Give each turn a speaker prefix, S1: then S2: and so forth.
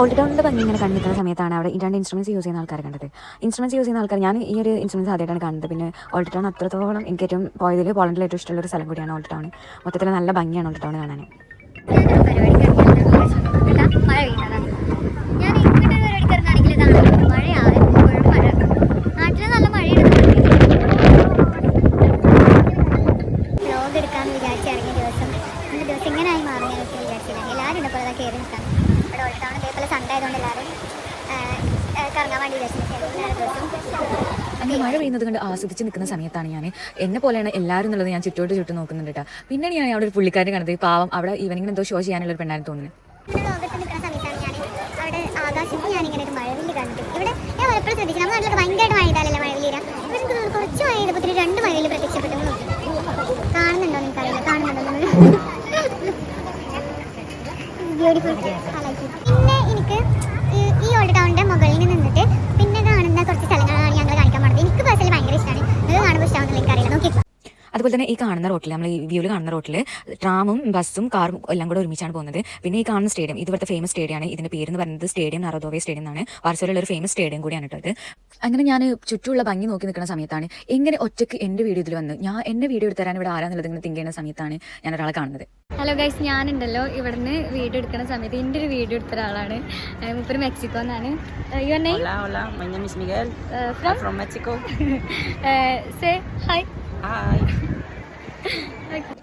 S1: Old ടൗണിൻ്റെ ഭംഗി ഇങ്ങനെ കണ്ടു നിൽക്കുന്ന സമയത്താണ് അവിടെ രണ്ട് ഇൻസ്ട്രുമെൻറ്റ്സ് യൂസ് ചെയ്യുന്ന ആൾക്കാർ കണ്ടത്. ഇൻസ്ട്രുമെൻറ്റ്സ് യൂസ് ചെയ്യുന്ന ആൾക്കാർ, ഞാൻ ഈ ഒരു ഇൻസ്ട്രുമെൻറ്റ്സ് ആദ്യമായിട്ടാണ് കാണുന്നത്. പിന്നെ ഓൾഡ് ടൗൺ അത്രത്തോളം എനിക്ക് ഏറ്റവും പോയതിൽ പോളണ്ടിൽ ഏറ്റവും ഇഷ്ടമുള്ള ഒരു സ്ഥലം കൂടിയാണ് ഓൾഡ് ടൗൺ. മൊത്തത്തിൽ നല്ല ഭംഗിയാണ് ഓൾഡ് ടൗൺ കാണാൻ.
S2: ഇങ്ങനെയായി മാറി ഞാനൊക്കെ വിചാരിച്ചില്ല. എല്ലാവരും ഉണ്ട് പോലെ കയറി നിൽക്കാൻ. ഇവിടെ ഓൾഡ് ടൗൺ ഇതേപോലെ സൺഡേ ആയതുകൊണ്ട് എല്ലാവരും കറങ്ങാൻ വേണ്ടി
S1: അങ്ങനെ മഴ പെയ്യുന്നത് കൊണ്ട് ആസ്വദിച്ച് നിൽക്കുന്ന സമയത്താണ് ഞാൻ എന്നെ പോലെയാണ് എല്ലാവരും എന്നുള്ളത് ഞാൻ ചുറ്റും നോക്കുന്നുണ്ട് കേട്ടോ. പിന്നെയാണ് ഞാൻ അവിടെ ഒരു പുള്ളിക്കാരനെ കണ്ടത്. പാവം അവിടെ ഈവനിങ്ങിന് എന്തോ ഷോ ചെയ്യാനുള്ള ഒരു പെണ്ണായിരുന്നു തോന്നുന്നു.
S2: ലോകത്ത് നിൽക്കുന്ന സമയത്താണ് ഞാൻ അവിടെ ആകാശത്ത് ഞാനിങ്ങനെ ഒരു മഴവില്ല് കണ്ടു. ഇവിടെ ഞാൻ പലപ്പോഴും ശ്രദ്ധിച്ചു, നമ്മുടെ നാട്ടിലൊക്കെ ഭയങ്കരമായിട്ട് മഴ ചെയ്താലല്ലേ മഴവില്ല് വരാം. ഇവിടെ കുറച്ച് മഴ ചെയ്തപ്പോൾ 2 മഴവില്ല് പ്രത്യക്ഷപ്പെട്ടു നോക്കി. കാണുന്നുണ്ടോ നിങ്ങൾക്കറിയില്ല, കാണുന്നുണ്ടോ? ബ്യൂട്ടിഫുൾ. പിന്നെ എനിക്ക് ഈ ഓൾഡ് ടൗണിൻ്റെ മുകളിൽ നിന്നിട്ട് പിന്നെ കാണുന്ന കുറച്ച് സ്ഥലങ്ങളാണ് ഞങ്ങൾ കാണിക്കാൻ പാടുന്നത്. എനിക്ക് പേഴ്സണലി ഭയങ്കര ഇഷ്ടമാണ്. ഇത് കാണുമ്പോൾ ഇഷ്ടമാണെന്ന് എനിക്കറിയില്ല. നോക്കി.
S1: അതുപോലെ തന്നെ ഈ കാണുന്ന റോട്ടിൽ, നമ്മൾ ഈ വ്യൂവിൽ കാണുന്ന റോട്ടിൽ ട്രാമും ബസ്സും കാറും എല്ലാം കൂടെ ഒരുമിച്ചാണ് പോകുന്നത്. പിന്നെ ഈ കാണുന്ന സ്റ്റേഡിയം, ഇവിടുത്തെ ഫേമസ് സ്റ്റേഡിയമാണ്. ഇതിൻ്റെ പേര് എന്ന് പറയുന്നത് സ്റ്റേഡിയം നറോദോവെ സ്റ്റേഡിയം എന്നാണ്. വാർസോയിലുള്ള ഒരു ഫേമസ് സ്റ്റേഡിയം കൂടിയാണ് കേട്ടത്. അങ്ങനെ ഞാൻ ചുറ്റുമുള്ള ഭംഗി നോക്കി നിൽക്കുന്ന സമയത്താണ് എങ്ങനെ ഒറ്റയ്ക്ക് എൻ്റെ വീഡിയോ ഇതിൽ വന്ന് എൻ്റെ വീഡിയോ എടുത്തരാൻ ഇവിടെ ആരാന്നുള്ളത് ഇങ്ങനെ തിങ്ക് ചെയ്യുന്ന സമയത്താണ് ഞാൻ ഒരാളെ കാണുന്നത്.
S3: ഹലോ ഗൈസ്, ഞാനുണ്ടല്ലോ ഇവിടുന്ന് വീഡിയോ എടുക്കുന്ന സമയത്ത് എൻ്റെ ഒരു വീഡിയോ എടുത്ത ഒരാളാണ്. മുപ്പര് മെക്സിക്കോ എന്നാണ്.
S4: Hola, my name is Miguel. From Mexico.
S3: Say hi.
S4: Hi.